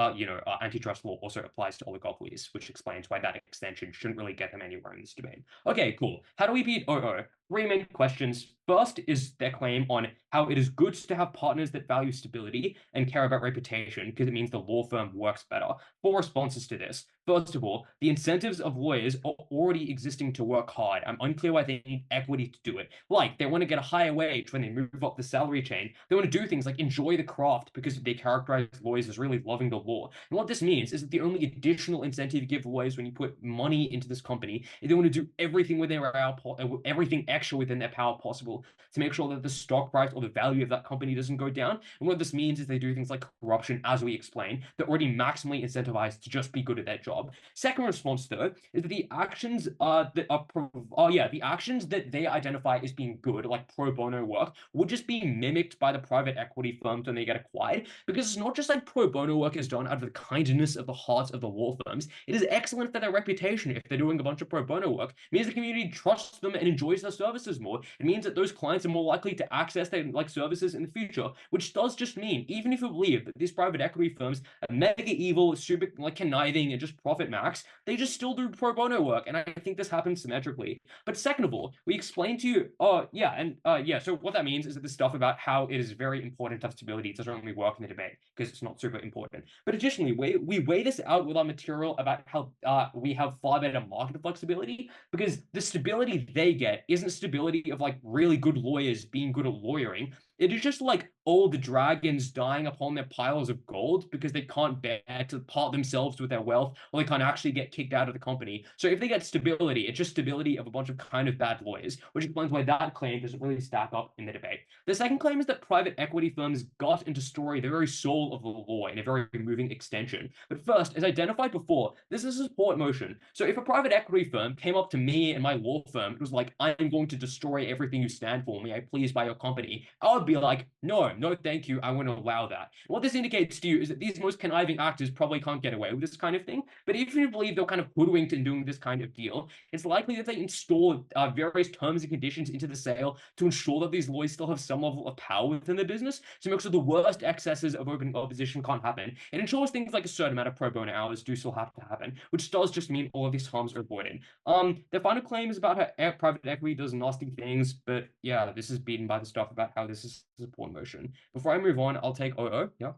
antitrust law also applies to oligopolies, which explains why that extension shouldn't really get them anywhere in this debate. Okay, cool. How do we beat OO? Three main questions. First is their claim on how it is good to have partners that value stability and care about reputation because it means the law firm works better. Four responses to this. First of all, the incentives of lawyers are already existing to work hard. I'm unclear why they need equity to do it. Like, they want to get a higher wage when they move up the salary chain. They want to do things like enjoy the craft because they characterize lawyers as really loving the law. And what this means is that the only additional incentive you give lawyers when you put money into this company is they want to do everything within their power, everything extra within their power possible to make sure that the stock price or the value of that company doesn't go down. And what this means is they do things like corruption, as we explained. They're already maximally incentivized to just be good at their job. Second response, though, is that the actions the actions that they identify as being good, like pro bono work, would just be mimicked by the private equity firms when they get acquired, because it's not just like pro bono work is done out of the kindness of the hearts of the law firms. It is excellent for their reputation. If they're doing a bunch of pro bono work, it means the community trusts them and enjoys their services more. It means that those clients are more likely to access their services in the future, which does just mean, even if you believe that these private equity firms are mega evil, super conniving, and just profit max, they just still do pro bono work, and I think this happens symmetrically. But second of all, we explain to you, so what that means is that the stuff about how it is very important to have stability doesn't really work in the debate because it's not super important. But additionally, we weigh this out with our material about how we have far better market flexibility, because the stability they get isn't stability of like really good lawyers being good at lawyering. It is just like old dragons dying upon their piles of gold because they can't bear to part themselves with their wealth, or they can't actually get kicked out of the company. So if they get stability, it's just stability of a bunch of kind of bad lawyers, which explains why that claim doesn't really stack up in the debate. The second claim is that private equity firms got into story the very soul of the law in a very moving extension. But first, as identified before, this is a support motion. So if a private equity firm came up to me and my law firm, it was like, I'm going to destroy everything you stand for, may I please buy your company, I would be like, no, thank you, I wouldn't allow that. And what this indicates to you is that these most conniving actors probably can't get away with this kind of thing, but if you believe they're kind of hoodwinked in doing this kind of deal, it's likely that they install various terms and conditions into the sale to ensure that these lawyers still have some level of power within the business, to make sure the worst excesses of open opposition can't happen. It ensures things like a certain amount of pro bono hours do still have to happen, which does just mean all of these harms are avoided. The final claim is about how private equity does nasty things, but yeah, this is beaten by the stuff about how this is a support motion. Before I move on, I'll take OO. Yeah.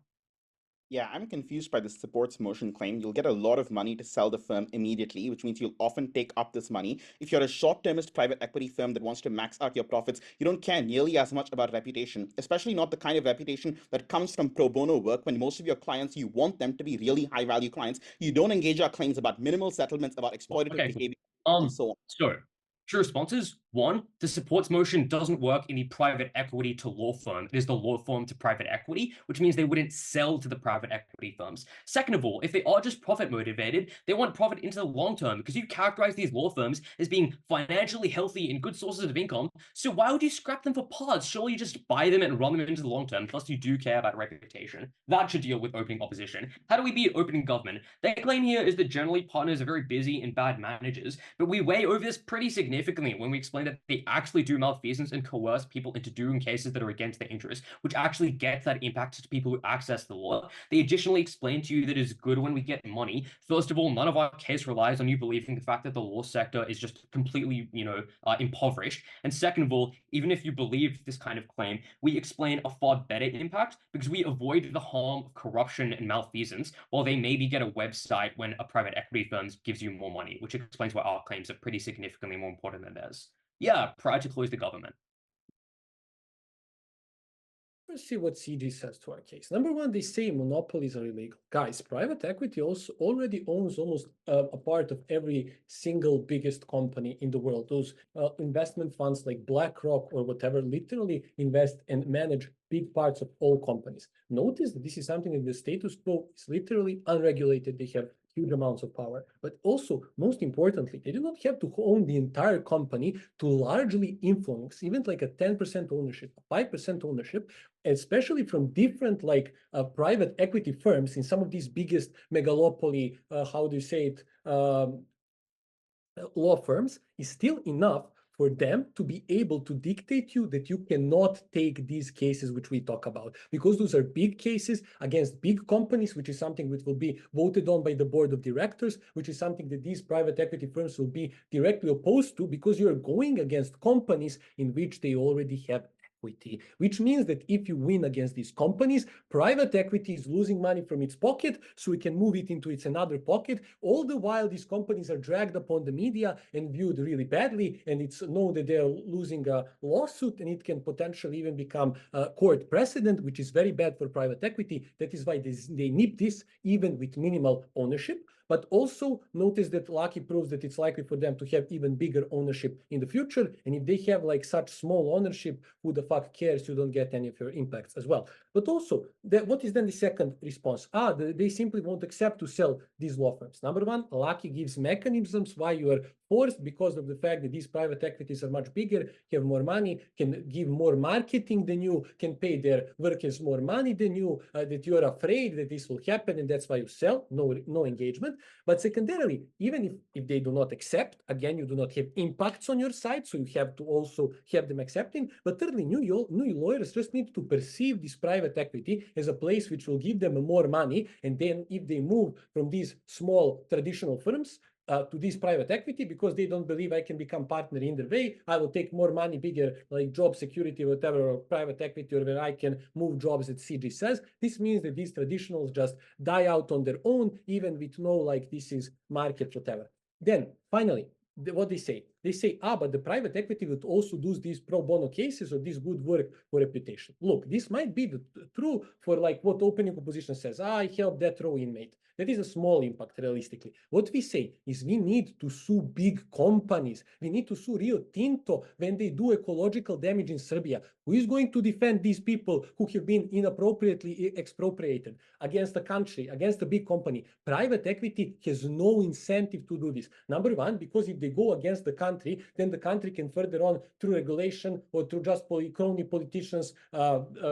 Yeah, I'm confused by the supports motion claim. You'll get a lot of money to sell the firm immediately, which means you'll often take up this money. If you're a short-termist private equity firm that wants to max out your profits, you don't care nearly as much about reputation, especially not the kind of reputation that comes from pro bono work when most of your clients, you want them to be really high-value clients. You don't engage our claims about minimal settlements, about exploitative Okay, behavior, and so on. so two responses. One, the supports motion doesn't work in the private equity to law firm. It is the law firm to private equity, which means they wouldn't sell to the private equity firms. Second of all, if they are just profit motivated, they want profit into the long term because you characterize these law firms as being financially healthy and good sources of income. So why would you scrap them for parts? Surely you just buy them and run them into the long term, plus you do care about reputation. That should deal with opening opposition. How do we beat opening government? Their claim here is that generally partners are very busy and bad managers, but we weigh over this pretty significantly when we explain that they actually do malfeasance and coerce people into doing cases that are against their interests, which actually gets that impact to people who access the law. They additionally explain to you that it's good when we get money. First of all, none of our case relies on you believing the fact that the law sector is just completely, impoverished. And second of all, even if you believe this kind of claim, we explain a far better impact because we avoid the harm of corruption and malfeasance, while they maybe get a website when a private equity firm gives you more money, which explains why our claims are pretty significantly more important than theirs. Yeah, prior to close the government. Let's see what CG says to our case. Number one, they say monopolies are illegal. Guys, private equity also already owns almost a part of every single biggest company in the world. Those investment funds like BlackRock or whatever literally invest and manage big parts of all companies. Notice that this is something that the status quo is literally unregulated. They have huge amounts of power, but also most importantly, they do not have to own the entire company to largely influence even like a 10% ownership, a 5% ownership, especially from different private equity firms in some of these biggest megalopoly, law firms, is still enough for them to be able to dictate you that you cannot take these cases which we talk about, because those are big cases against big companies, which is something which will be voted on by the board of directors, which is something that these private equity firms will be directly opposed to, because you're going against companies in which they already have equity, which means that if you win against these companies, private equity is losing money from its pocket, so it can move it into its another pocket. All the while, these companies are dragged upon the media and viewed really badly, and it's known that they're losing a lawsuit, and it can potentially even become a court precedent, which is very bad for private equity. That is why they nip this even with minimal ownership. But also notice that Lucky proves that it's likely for them to have even bigger ownership in the future. And if they have like such small ownership, who the fuck cares? You don't get any of your impacts as well. But also, what is then the second response? They simply won't accept to sell these law firms. Number one, Lucky gives mechanisms why you are forced, because of the fact that these private equities are much bigger, have more money, can give more marketing than you, can pay their workers more money than you, that you are afraid that this will happen, and that's why you sell, no engagement. But secondarily, even if they do not accept, again, you do not have impacts on your side, so you have to also have them accepting. But thirdly, new lawyers just need to perceive this private equity as a place which will give them more money, and then if they move from these small traditional firms to this private equity, because they don't believe I can become partner in their way, I will take more money, bigger like job security, whatever, or private equity, or where I can move jobs, as CG says. This means that these traditionals just die out on their own, even with no this is market, whatever. Then finally, what they say, but the private equity would also do these pro bono cases or this good work for reputation. Look, this might be true for what opening opposition says. I help that row inmate. That is a small impact realistically. What we say is we need to sue big companies. We need to sue Rio Tinto when they do ecological damage in Serbia. Who is going to defend these people who have been inappropriately expropriated against the country, against a big company? Private equity has no incentive to do this. Number one, because if they go against the country, then the country can further on through regulation or through just crony politicians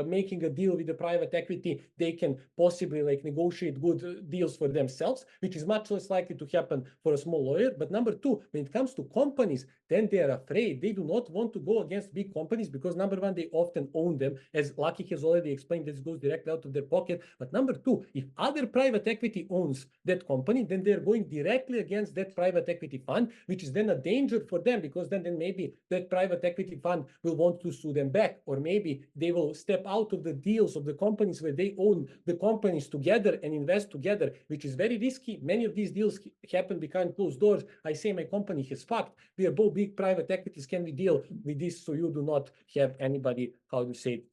making a deal with the private equity, they can possibly negotiate good deals for themselves, which is much less likely to happen for a small lawyer. But number two, when it comes to companies, then they are afraid. They do not want to go against big companies because number one, they often own them, as Lucky has already explained, this goes directly out of their pocket. But number two, if other private equity owns that company, then they're going directly against that private equity fund, which is then a danger good for them, because then maybe that private equity fund will want to sue them back, or maybe they will step out of the deals of the companies where they own the companies together and invest together, which is very risky. Many of these deals happen behind closed doors. I say my company has fucked. We are both big private equities. Can we deal with this so you do not have anybody, how to say,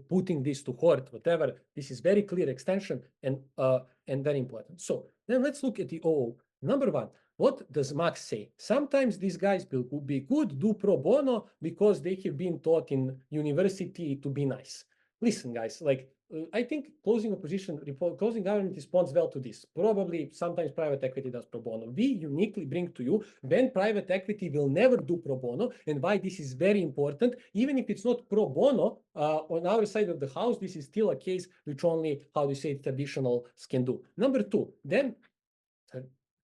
putting this to court, whatever. This is very clear extension and very important. So then let's look at the OO. Number one, what does Max say? Sometimes these guys will be good, do pro bono because they have been taught in university to be nice. Listen, guys, like I think closing government responds well to this. Probably sometimes private equity does pro bono. We uniquely bring to you when private equity will never do pro bono, and why this is very important. Even if it's not pro bono, on our side of the house, this is still a case which only, how do you say, traditionals can do. Number two, then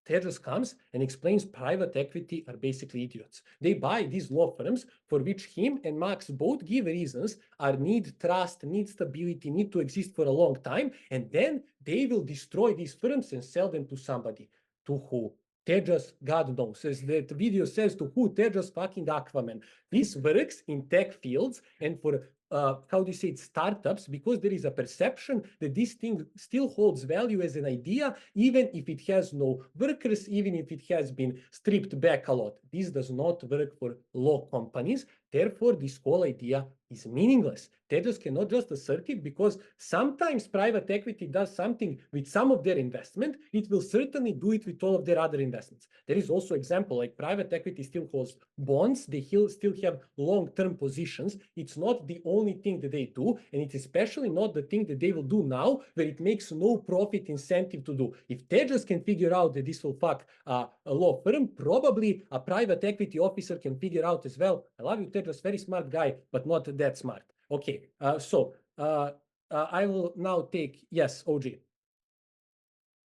Tejas comes and explains private equity are basically idiots. They buy these law firms for which him and Max both give reasons are need trust, need stability, need to exist for a long time, and then they will destroy these firms and sell them to somebody. To who? Tejas, God knows, as that video says, to who? Tejas fucking Aquaman. This works in tech fields and for how do you say it, startups, because there is a perception that this thing still holds value as an idea, even if it has no workers, even if it has been stripped back a lot. This does not work for law companies. Therefore, this whole idea is meaningless. Tejas cannot just assert it, because sometimes private equity does something with some of their investment. It will certainly do it with all of their other investments. There is also example like private equity still holds bonds. They still have long-term positions. It's not the only thing that they do, and it's especially not the thing that they will do now, where it makes no profit incentive to do. If Tejas can figure out that this will fuck a law firm, probably a private equity officer can figure out as well. I love you, Tejas, very smart guy, but not that smart. Okay, I will now take, yes, OG.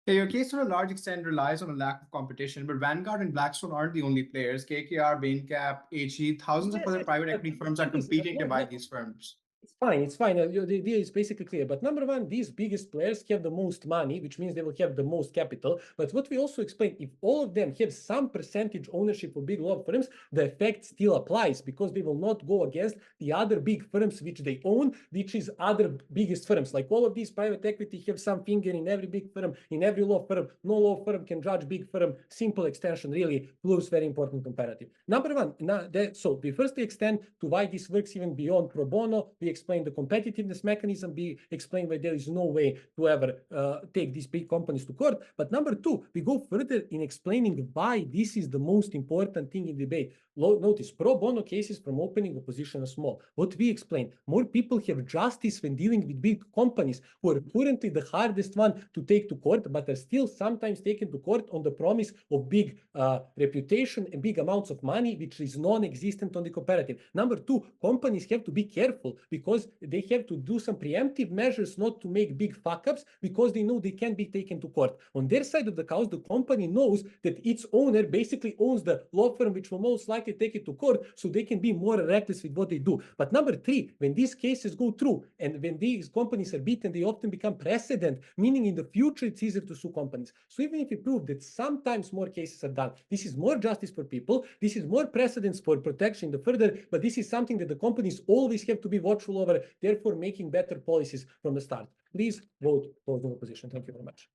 Yeah, your case to a large extent relies on a lack of competition, but Vanguard and Blackstone aren't the only players. KKR, Bancap, HE, thousands of other private equity firms are competing to buy these firms. It's fine, it's fine. The idea is basically clear. But number one, these biggest players have the most money, which means they will have the most capital. But what we also explained, if all of them have some percentage ownership of big law firms, the effect still applies, because they will not go against the other big firms which they own, which is other biggest firms. Like all of these private equity have some finger in every big firm, in every law firm. No law firm can judge big firm. Simple extension, really, plus very important comparative. Number one, so we first extend to why this works even beyond pro bono. We explain the competitiveness mechanism, we explain why there is no way to ever take these big companies to court. But number two, we go further in explaining why this is the most important thing in debate. Notice, pro bono cases from opening opposition are small. What we explain, more people have justice when dealing with big companies who are currently the hardest one to take to court, but are still sometimes taken to court on the promise of big reputation and big amounts of money, which is non-existent on the comparative. Number two, companies have to be careful, because they have to do some preemptive measures not to make big fuck-ups, because they know they can be taken to court. On their side of the house, the company knows that its owner basically owns the law firm which will most likely take it to court, so they can be more reckless with what they do. But number three, when these cases go through and when these companies are beaten, they often become precedent, meaning in the future it's easier to sue companies. So even if you prove that sometimes more cases are done, this is more justice for people, this is more precedents for protection in the further, but this is something that the companies always have to be watchful over, therefore making better policies from the start. Please vote for the opposition. Thank you very much.